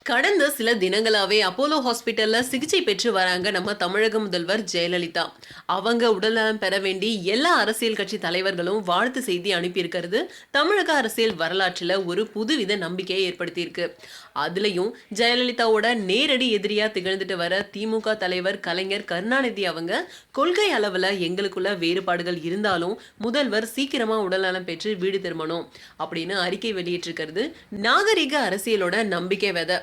கடந்த சில தினங்களாவே அப்போலோ ஹாஸ்பிட்டல்ல சிகிச்சை பெற்று வராங்க நம்ம தமிழக முதல்வர் ஜெயலலிதா. அவங்க உடல்நலம் பெற வேண்டி எல்லா அரசியல் கட்சி தலைவர்களும் வாழ்த்து செய்தி அனுப்பியிருக்கிறது தமிழக அரசியல் வரலாற்றுல ஒரு புதுவித நம்பிக்கையை ஏற்படுத்தியிருக்கு. அதுலயும் ஜெயலலிதாவோட நேரடி எதிரியா திகழ்ந்துட்டு வர திமுக தலைவர் கலைஞர் கருணாநிதி அவங்க கொள்கை அளவுல எங்களுக்குள்ள வேறுபாடுகள் இருந்தாலும் முதல்வர் சீக்கிரமா உடல்நலம் பெற்று வீடு திரும்பணும் அப்படின்னு அறிக்கை வெளியிட்டிருக்கிறது நாகரிக அரசியலோட நம்பிக்கை விதை.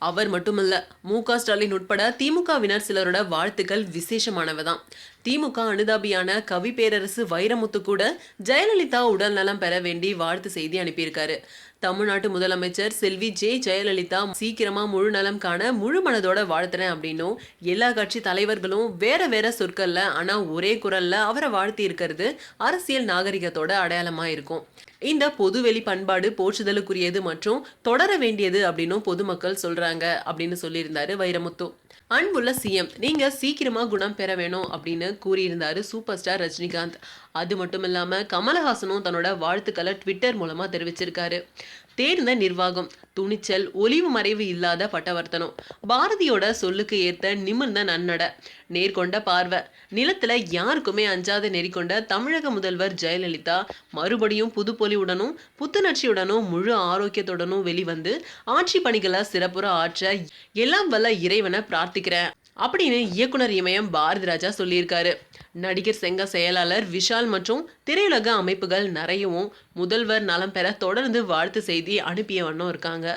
அவர் மட்டுமல்ல, மு.க.ஸ்டாலின் உட்பட திமுகவினர் சிலரோட வாழ்த்துக்கள் விசேஷமானவதான். திமுக அனுதாபியான கவி பேரரசு வைரமுத்து கூட ஜெயலலிதா உடல் நலம் பெற வேண்டி வாழ்த்து செய்தி அனுப்பியிருக்காரு. தமிழ்நாட்டு முதலமைச்சர் செல்வி ஜெயலலிதா சீக்கிரமா முழு நலம் காண முழு மனதோட வாழ்த்துறேன் அப்படின்னும் எல்லா கட்சி தலைவர்களும் வேற வேற சொற்கள்ல ஆனா ஒரே குரல்ல அவரை வாழ்த்தி இருக்கிறது அரசியல் நாகரிகத்தோட அடையாளமா இருக்கும். இந்த பொதுவெளி பண்பாடு போற்றுதலுக்குரியது மற்றும் தொடர வேண்டியது அப்படின்னும் பொதுமக்கள் சொல்றாங்க அப்படின்னு சொல்லியிருந்தாரு வைரமுத்து. அன்புள்ள சிஎம், நீங்க சீக்கிரமா குணம் பெற வேணும் அப்படின்னு கூறியிருந்தாரு சூப்பர் ஸ்டார் ரஜினிகாந்த். அது மட்டும் இல்லாம கமலஹாசனும் தன்னோட வாழ்த்துக்களை ட்விட்டர் மூலமா தெரிவிச்சிருக்காரு. தேர்ந்த நிர்வாகம், துணிச்சல், ஒளிவு மறைவு இல்லாத பட்டவர்த்தனம், பாரதியோட சொல்லுக்கு ஏத்த நிமிர்ந்த நன்னட, நேர்கொண்ட பார்வை, நிலத்துல யாருக்குமே அஞ்சாத நெறிக்கொண்ட தமிழக முதல்வர் ஜெயலலிதா மறுபடியும் புதுப்பொலிவுடனும் புத்துணர்ச்சியுடனும் முழு ஆரோக்கியத்துடனும் வெளிவந்து ஆட்சி பணிகளை சிறப்புற ஆற்ற எல்லாம் வல்ல இறைவனை பிரார்த்திக்கிறேன் அப்படின்னு இயக்குனர் இமயம் பாரதி ராஜா சொல்லியிருக்காரு. நடிகர் சங்க செயலாளர் விஷால் மற்றும் திரையுலக அமைப்புகள் நிறையவும் முதல்வர் நலம் பெற தொடர்ந்து வாழ்த்து செய்தி அனுப்பிய வண்ணம் இருக்காங்க.